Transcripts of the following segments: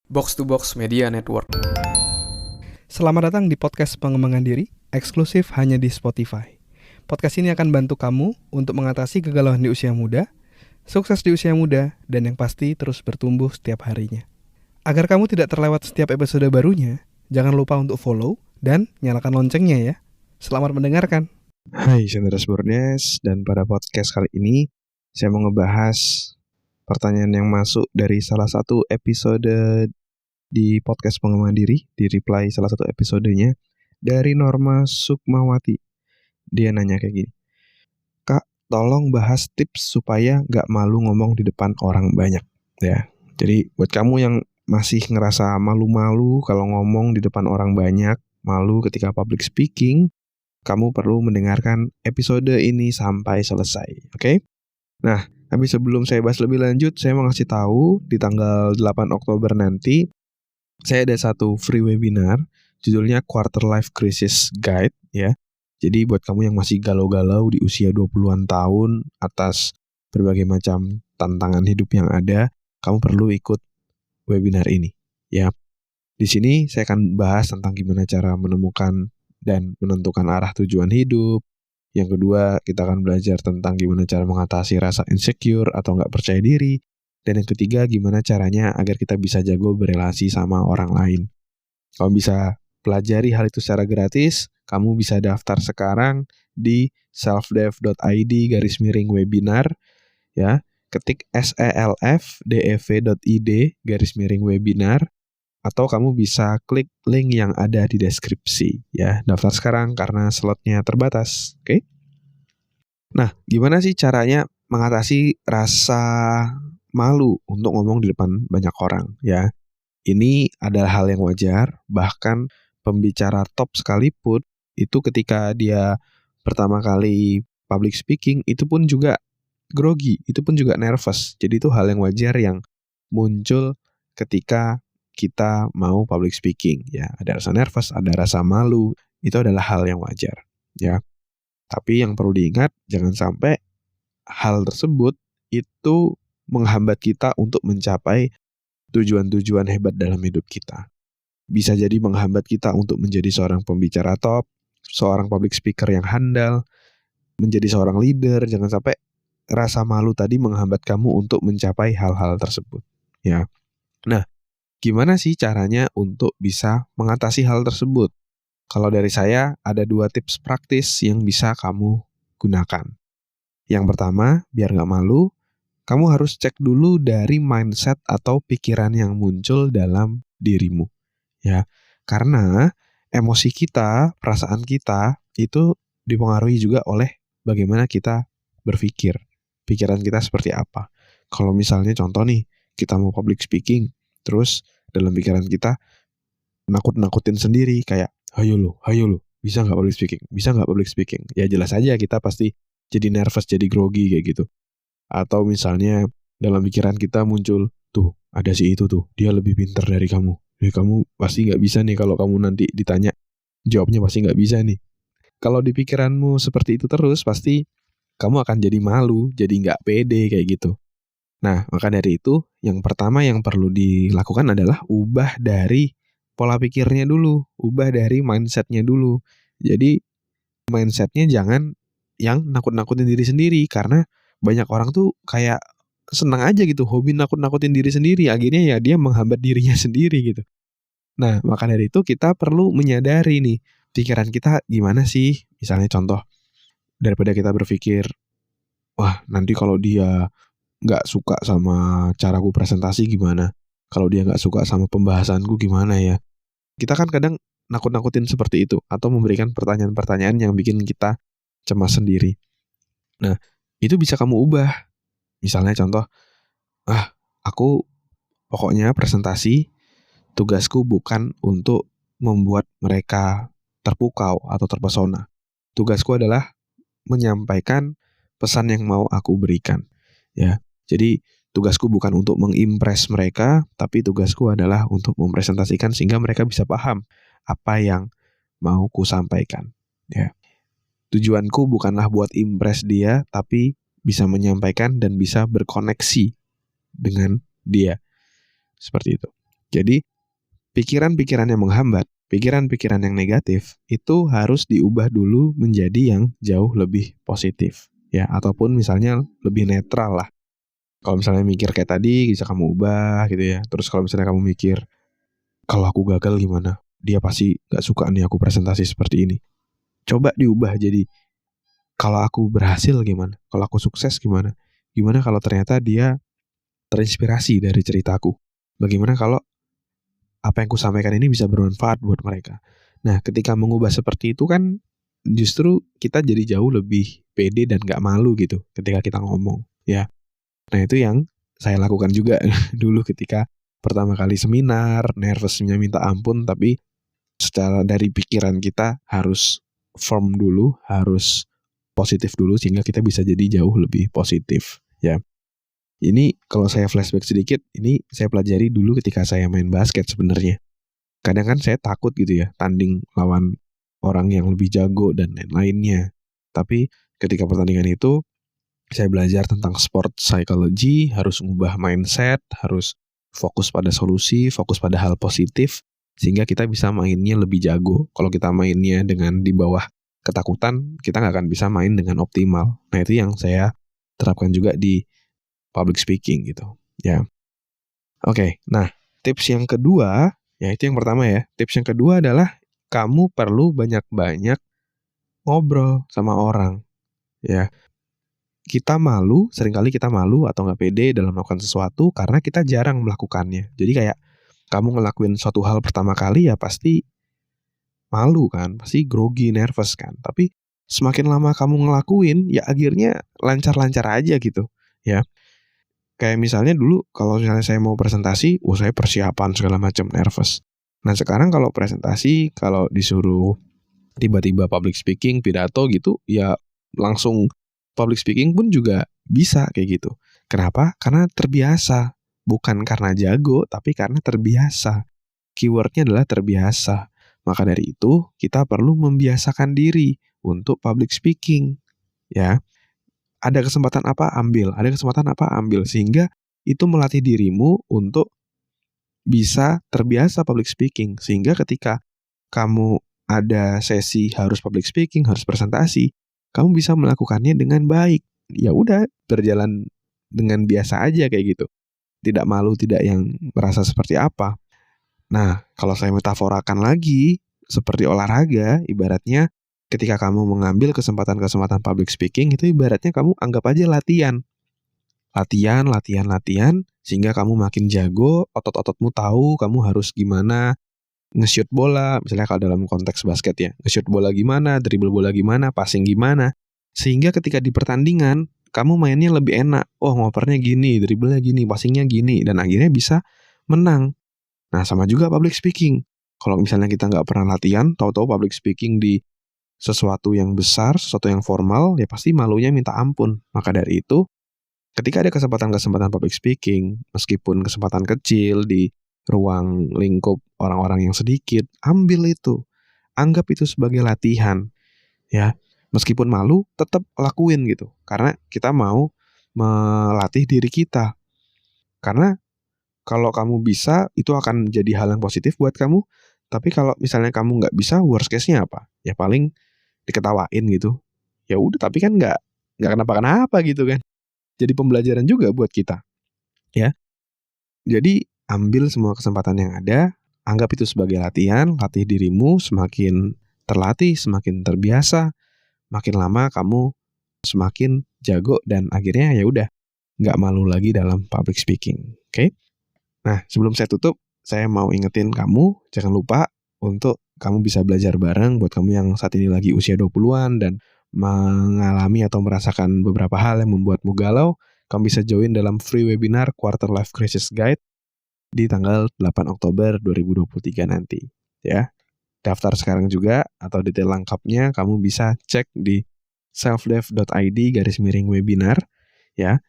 Box to Box Media Network. Selamat datang di podcast pengembangan diri, eksklusif hanya di Spotify. Podcast ini akan bantu kamu untuk mengatasi kegalauan di usia muda, sukses di usia muda, dan yang pasti terus bertumbuh setiap harinya. Agar kamu tidak terlewat setiap episode barunya, jangan lupa untuk follow dan nyalakan loncengnya ya. Selamat mendengarkan. Hai, saya Andreas Bornes, dan pada podcast kali ini saya mau ngebahas pertanyaan yang masuk dari salah satu episode di podcast pengembangan diri, di reply salah satu episodenya dari Norma Sukmawati. Dia nanya kayak gini, "Kak, tolong bahas tips supaya gak malu ngomong di depan orang banyak." Ya, jadi buat kamu yang masih ngerasa malu-malu kalau ngomong di depan orang banyak, malu ketika public speaking, kamu perlu mendengarkan episode ini sampai selesai, oke? Nah, tapi sebelum saya bahas lebih lanjut, saya mau ngasih tahu di tanggal 8 Oktober nanti, saya ada satu free webinar, judulnya Quarter Life Crisis Guide, ya. Jadi buat kamu yang masih galau-galau di usia 20-an tahun atas berbagai macam tantangan hidup yang ada, kamu perlu ikut webinar ini, ya. Di sini saya akan bahas tentang gimana cara menemukan dan menentukan arah tujuan hidup. Yang kedua, kita akan belajar tentang gimana cara mengatasi rasa insecure atau nggak percaya diri. Dan yang ketiga, gimana caranya agar kita bisa jago berelasi sama orang lain. Kamu bisa pelajari hal itu secara gratis. Kamu bisa daftar sekarang di selfdev.id/webinar. Ya, ketik selfdev.id/webinar. Atau kamu bisa klik link yang ada di deskripsi, ya. Daftar sekarang karena slotnya terbatas, oke? Nah, gimana sih caranya mengatasi rasa malu untuk ngomong di depan banyak orang, ya? Ini adalah hal yang wajar, bahkan pembicara top sekalipun itu ketika dia pertama kali public speaking itu pun juga grogi, itu pun juga nervous. Jadi itu hal yang wajar yang muncul ketika kita mau public speaking, ya. Ada rasa nervous, ada rasa malu, itu adalah hal yang wajar, ya. Tapi yang perlu diingat, jangan sampai hal tersebut itu menghambat kita untuk mencapai tujuan-tujuan hebat dalam hidup kita. Bisa jadi menghambat kita untuk menjadi seorang pembicara top, seorang public speaker yang handal, menjadi seorang leader. Jangan sampai rasa malu tadi menghambat kamu untuk mencapai hal-hal tersebut, ya. Nah, gimana sih caranya untuk bisa mengatasi hal tersebut? Kalau dari saya, ada 2 tips praktis yang bisa kamu gunakan. Yang pertama, biar gak malu, kamu harus cek dulu dari mindset atau pikiran yang muncul dalam dirimu. Ya, karena emosi kita, perasaan kita, itu dipengaruhi juga oleh bagaimana kita berpikir. Pikiran kita seperti apa. Kalau misalnya contoh nih, kita mau public speaking, terus dalam pikiran kita nakut-nakutin sendiri kayak, hayo lo, bisa nggak public speaking? Ya jelas aja kita pasti jadi nervous, jadi grogi kayak gitu. Atau misalnya dalam pikiran kita muncul, tuh ada si itu tuh, dia lebih pintar dari kamu. Kamu pasti nggak bisa nih kalau kamu nanti ditanya, jawabnya pasti nggak bisa nih. Kalau di pikiranmu seperti itu terus, pasti kamu akan jadi malu, jadi nggak pede kayak gitu. Nah, maka dari itu, yang pertama yang perlu dilakukan adalah ubah dari pola pikirnya dulu, ubah dari mindsetnya dulu. Jadi, mindsetnya jangan yang nakut-nakutin diri sendiri, karena banyak orang tuh kayak senang aja gitu, hobi nakut-nakutin diri sendiri, akhirnya ya dia menghambat dirinya sendiri gitu. Nah, maka dari itu kita perlu menyadari nih, pikiran kita gimana sih? Misalnya contoh, daripada kita berpikir, wah nanti kalau dia nggak suka sama caraku presentasi gimana? Kalau dia nggak suka sama pembahasanku gimana ya? Kita kan kadang nakut-nakutin seperti itu, atau memberikan pertanyaan-pertanyaan yang bikin kita cemas sendiri. Nah, itu bisa kamu ubah. Misalnya contoh, aku pokoknya presentasi, tugasku bukan untuk membuat mereka terpukau atau terpesona. Tugasku adalah menyampaikan pesan yang mau aku berikan. Ya, jadi tugasku bukan untuk mengimpress mereka, tapi tugasku adalah untuk mempresentasikan sehingga mereka bisa paham apa yang mau ku sampaikan. Ya, tujuanku bukanlah buat impress dia, tapi bisa menyampaikan dan bisa berkoneksi dengan dia. Seperti itu. Jadi pikiran-pikiran yang menghambat, pikiran-pikiran yang negatif itu harus diubah dulu menjadi yang jauh lebih positif, ya, ataupun misalnya lebih netral lah. Kalau misalnya mikir kayak tadi bisa kamu ubah gitu ya. Terus kalau misalnya kamu mikir, kalau aku gagal gimana? Dia pasti gak suka nih aku presentasi seperti ini. Coba diubah jadi, kalau aku berhasil gimana? Kalau aku sukses gimana? Gimana kalau ternyata dia terinspirasi dari ceritaku? Bagaimana kalau apa yang kusampaikan ini bisa bermanfaat buat mereka? Nah, ketika mengubah seperti itu kan justru kita jadi jauh lebih pede dan gak malu gitu ketika kita ngomong, ya. Nah, itu yang saya lakukan juga dulu ketika pertama kali seminar, nervousnya minta ampun, tapi secara dari pikiran kita harus firm dulu, harus positif dulu sehingga kita bisa jadi jauh lebih positif, ya. Ini kalau saya flashback sedikit, ini saya pelajari dulu ketika saya main basket sebenarnya. Kadang kan saya takut gitu ya, tanding lawan orang yang lebih jago dan lain-lainnya. Tapi ketika pertandingan itu, saya belajar tentang sport psychology, harus mengubah mindset, harus fokus pada solusi, fokus pada hal positif, sehingga kita bisa mainnya lebih jago. Kalau kita mainnya dengan di bawah ketakutan, kita nggak akan bisa main dengan optimal. Nah, itu yang saya terapkan juga di public speaking gitu, ya. Oke, nah tips yang kedua, ya itu yang pertama ya. Tips yang kedua adalah kamu perlu banyak-banyak ngobrol sama orang, ya. Seringkali kita malu atau nggak pede dalam melakukan sesuatu karena kita jarang melakukannya. Jadi kayak kamu ngelakuin suatu hal pertama kali ya pasti malu kan, pasti grogi, nervous kan. Tapi semakin lama kamu ngelakuin, ya akhirnya lancar-lancar aja gitu, ya. Kayak misalnya dulu kalau misalnya saya mau presentasi, saya persiapan segala macam, nervous. Nah sekarang kalau presentasi, kalau disuruh tiba-tiba public speaking, pidato gitu, ya langsung public speaking pun juga bisa kayak gitu. Kenapa? Karena terbiasa. Bukan karena jago, tapi karena terbiasa. Keywordnya adalah terbiasa. Maka dari itu, kita perlu membiasakan diri untuk public speaking, ya. Ada kesempatan apa, ambil. Ada kesempatan apa, ambil. Sehingga itu melatih dirimu untuk bisa terbiasa public speaking. Sehingga ketika kamu ada sesi harus public speaking, harus presentasi, kamu bisa melakukannya dengan baik. Ya udah, berjalan dengan biasa aja kayak gitu. Tidak malu, tidak yang merasa seperti apa. Nah, kalau saya metaforakan lagi, seperti olahraga, ibaratnya ketika kamu mengambil kesempatan-kesempatan public speaking, itu ibaratnya kamu anggap aja latihan. Latihan, sehingga kamu makin jago, otot-ototmu tahu kamu harus gimana nge-shoot bola, misalnya kalau dalam konteks basket ya, nge-shoot bola gimana, dribble bola gimana, passing gimana, sehingga ketika di pertandingan, kamu mainnya lebih enak. Ngopernya gini, dribblenya gini, passingnya gini, dan akhirnya bisa menang. Nah, sama juga public speaking. Kalau misalnya kita nggak pernah latihan, tahu-tahu public speaking di sesuatu yang besar, sesuatu yang formal, ya pasti malunya minta ampun. Maka dari itu, ketika ada kesempatan-kesempatan public speaking, meskipun kesempatan kecil di ruang lingkup orang-orang yang sedikit, ambil itu. Anggap itu sebagai latihan. Ya, meskipun malu, tetap lakuin gitu. Karena kita mau melatih diri kita. Karena kalau kamu bisa, itu akan jadi hal yang positif buat kamu. Tapi kalau misalnya kamu nggak bisa, worst case-nya apa? Ya paling diketawain gitu. Ya udah, tapi kan nggak kenapa-kenapa gitu kan. Jadi pembelajaran juga buat kita, ya. Jadi ambil semua kesempatan yang ada, anggap itu sebagai latihan, latih dirimu, semakin terlatih, semakin terbiasa, makin lama kamu semakin jago dan akhirnya ya udah nggak malu lagi dalam public speaking, oke? Nah, sebelum saya tutup, saya mau ingetin kamu, jangan lupa untuk kamu bisa belajar bareng buat kamu yang saat ini lagi usia 20-an dan mengalami atau merasakan beberapa hal yang membuatmu galau, kamu bisa join dalam free webinar Quarter Life Crisis Guide di tanggal 8 Oktober 2023 nanti, ya. Daftar sekarang juga atau detail lengkapnya kamu bisa cek di selfdev.id/webinar, ya.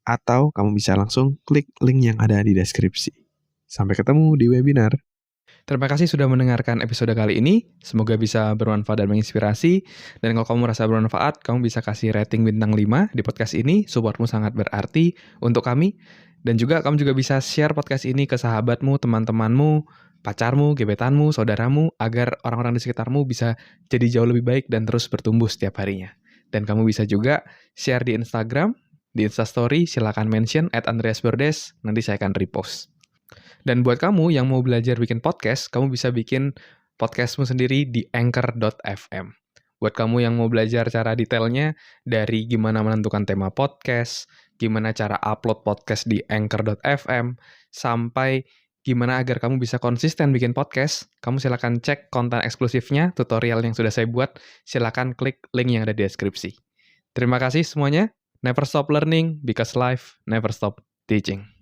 Atau kamu bisa langsung klik link yang ada di deskripsi. Sampai ketemu di webinar. Terima kasih sudah mendengarkan episode kali ini. Semoga bisa bermanfaat dan menginspirasi. Dan kalau kamu merasa bermanfaat, kamu bisa kasih rating bintang 5 di podcast ini. Supportmu sangat berarti untuk kami. Dan juga kamu juga bisa share podcast ini ke sahabatmu, teman-temanmu, pacarmu, gebetanmu, saudaramu, agar orang-orang di sekitarmu bisa jadi jauh lebih baik dan terus bertumbuh setiap harinya. Dan kamu bisa juga share di Instagram, di Instastory, silakan mention @andreasberdes, nanti saya akan repost. Dan buat kamu yang mau belajar bikin podcast, kamu bisa bikin podcastmu sendiri di anchor.fm. Buat kamu yang mau belajar cara detailnya, dari gimana menentukan tema podcast, gimana cara upload podcast di anchor.fm, sampai gimana agar kamu bisa konsisten bikin podcast, kamu silakan cek konten eksklusifnya, tutorial yang sudah saya buat, silakan klik link yang ada di deskripsi. Terima kasih semuanya. Never stop learning, because life never stop teaching.